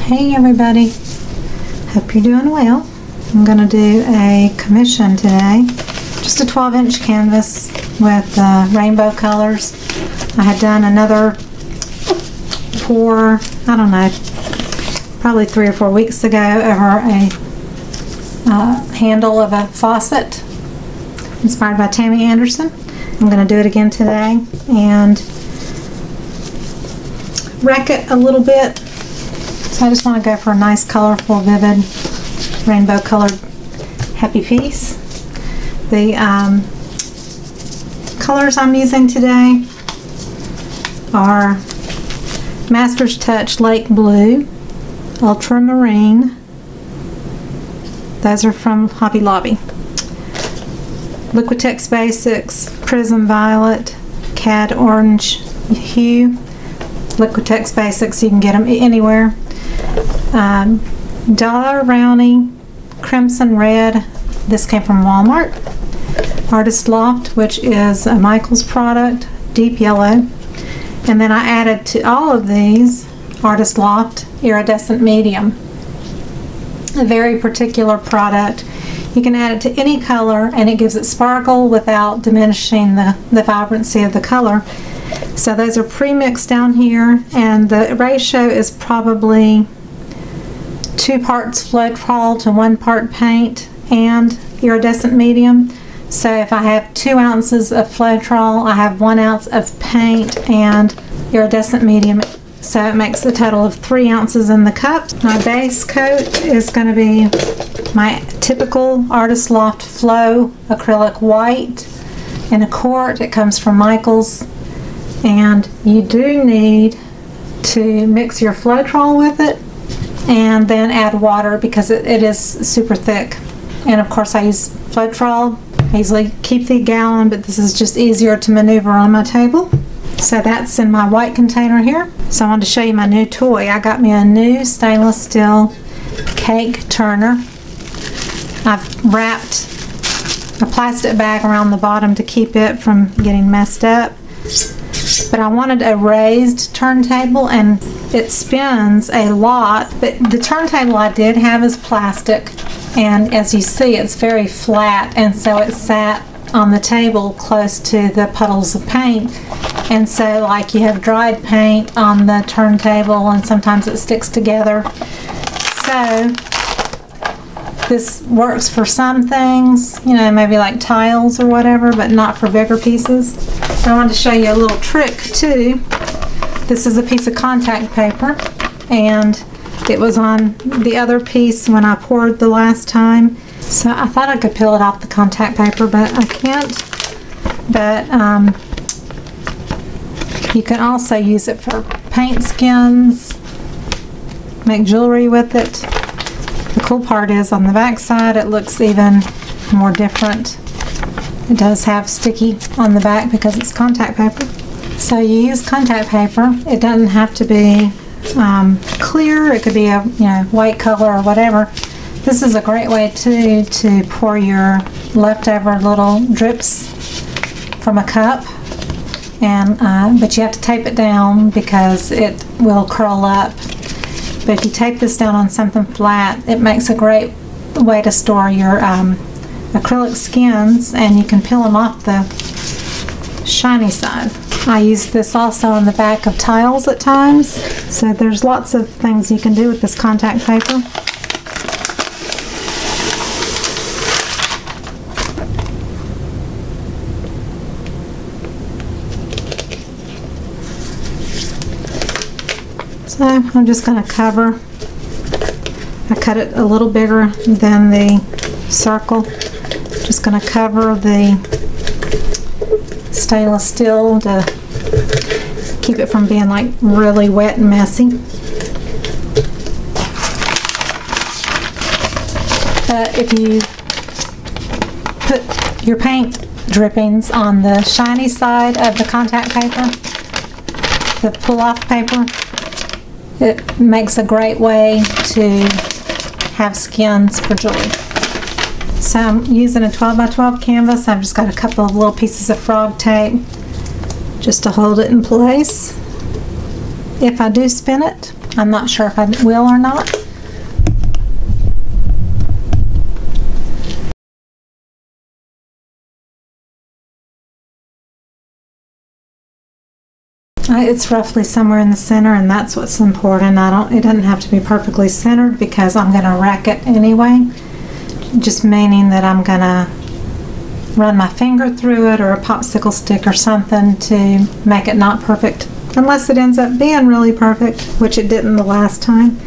Hey everybody, hope you're doing well. I'm going to do a commission today, just a 12-inch canvas with rainbow colors. I had done another for, I don't know, probably 3 or 4 weeks ago over a handle of a faucet inspired by Tammy Anderson. I'm going to do it again today and wreck it a little bit. So I just want to go for a nice, colorful, vivid, rainbow colored happy piece. The colors I'm using today are Master's Touch Lake Blue, Ultramarine, those are from Hobby Lobby, Liquitex Basics, Prism Violet, Cad Orange Hue, Liquitex Basics, you can get them anywhere. Dollar Rowney Crimson Red, this came from Walmart. Artist Loft, which is a Michaels product, Deep Yellow. And then I added to all of these Artist Loft Iridescent Medium, a very particular product. You can add it to any color and it gives it sparkle without diminishing the vibrancy of the color. So those are pre-mixed down here, and the ratio is probably 2 parts Floetrol to 1 part paint and iridescent medium. So if I have 2 ounces of Floetrol, I have 1 ounce of paint and iridescent medium. So it makes a total of 3 ounces in the cup. My base coat is going to be my typical Artist Loft Flow acrylic white in a quart. It comes from Michaels. And you do need to mix your Floetrol with it and then add water because it is super thick. And of course I use Floetrol. I usually keep the gallon, but this is just easier to maneuver on my table. So that's in my white container here. So I wanted to show you my new toy. I got me a new stainless steel cake turner. I've wrapped a plastic bag around the bottom to keep it from getting messed up. But I wanted a raised turntable, and it spins a lot, but the turntable I did have is plastic, and as you see it's very flat, and so it sat on the table close to the puddles of paint, and so like you have dried paint on the turntable and sometimes it sticks together. So this works for some things, you know, maybe like tiles or whatever, but not for bigger pieces. I wanted to show you a little trick too. This is a piece of contact paper, and it was on the other piece when I poured the last time. So I thought I could peel it off the contact paper, but I can't. But you can also use it for paint skins, make jewelry with it. The cool part is on the back side it looks even more different. It does have sticky on the back because it's contact paper. So you use contact paper. It doesn't have to be clear. It could be a white color or whatever. This is a great way too to pour your leftover little drips from a cup. And but you have to tape it down because it will curl up. But if you tape this down on something flat, it makes a great way to store your acrylic skins, and you can peel them off the shiny side. I use this also on the back of tiles at times, so there's lots of things you can do with this contact paper. So I'm just going to cover. I cut it a little bigger than the circle. Just going to cover the stainless steel to keep it from being like really wet and messy. But if you put your paint drippings on the shiny side of the contact paper, the pull-off paper, it makes a great way to have skins for jewelry. So I'm using a 12 by 12 canvas. I've just got a couple of little pieces of frog tape just to hold it in place. If I do spin it, I'm not sure if I will or not. It's roughly somewhere in the center, and that's what's important. It doesn't have to be perfectly centered because I'm going to rack it anyway, just meaning that I'm going to run my finger through it or a popsicle stick or something to make it not perfect, unless it ends up being really perfect, which it didn't the last time.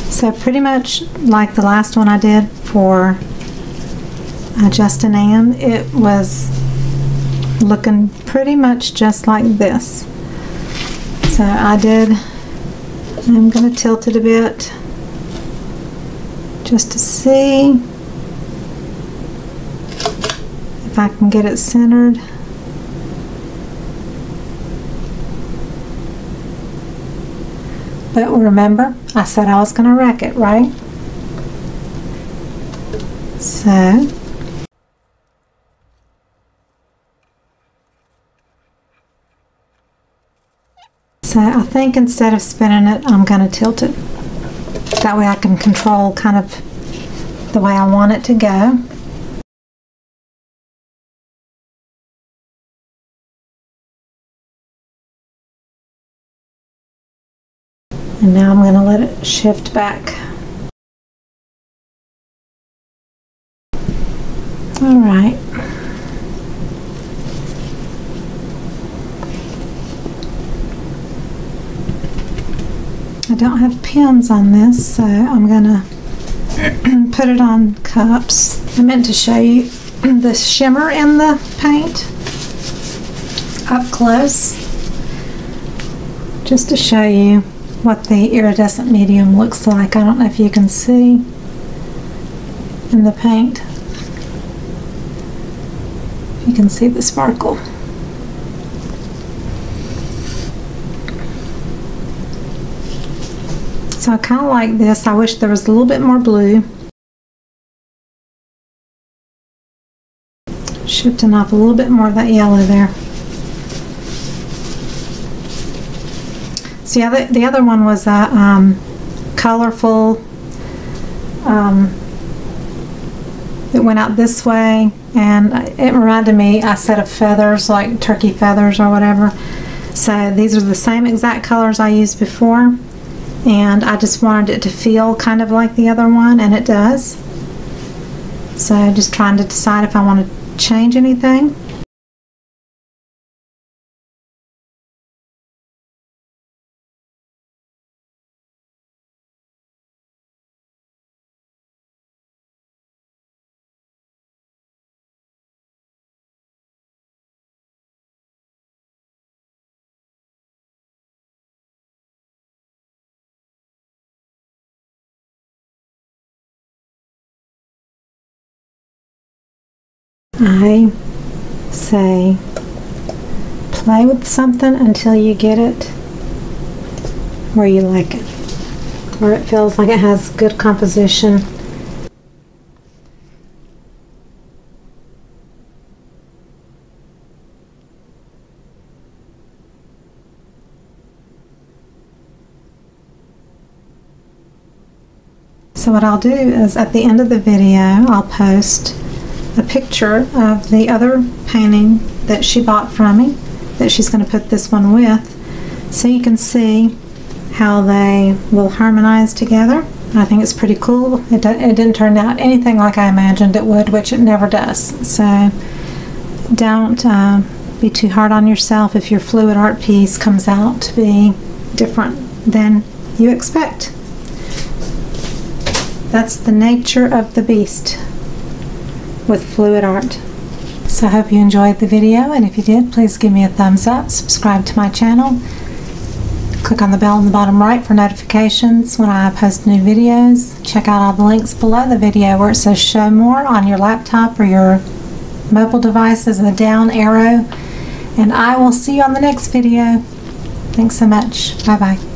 So pretty much like the last one I did for Justin Ann, it was looking pretty much just like this. So I'm going to tilt it a bit just to see if I can get it centered. But remember, I said I was going to rack it, right? So I think instead of spinning it, I'm going to tilt it. That way I can control kind of the way I want it to go. And now I'm going to let it shift back. All right. I don't have pins on this, so I'm going to put it on cups. I meant to show you the shimmer in the paint up close, just to show you what the iridescent medium looks like. I don't know if you can see in the paint. You can see the sparkle. So I kind of like this. I wish there was a little bit more blue. Shifting off a little bit more of that yellow there. So yeah, the other one was a colorful, it went out this way, and it reminded me, I said, of feathers, like turkey feathers or whatever. So these are the same exact colors I used before, and I just wanted it to feel kind of like the other one, and it does. So just trying to decide if I want to change anything. I say play with something until you get it where you like it, where it feels like it has good composition. So what I'll do is at the end of the video I'll post a picture of the other painting that she bought from me that she's going to put this one with, so you can see how they will harmonize together. I think it's pretty cool. It didn't turn out anything like I imagined it would, which it never does. So don't be too hard on yourself if your fluid art piece comes out to be different than you expect. That's the nature of the beast with fluid art. So I hope you enjoyed the video, and if you did, please give me a thumbs up, subscribe to my channel, Click on the bell in the bottom right for notifications when I post new videos. Check out all the links below the video where it says show more on your laptop or your mobile devices, the down arrow. And I will see you on the next video. Thanks so much. Bye bye.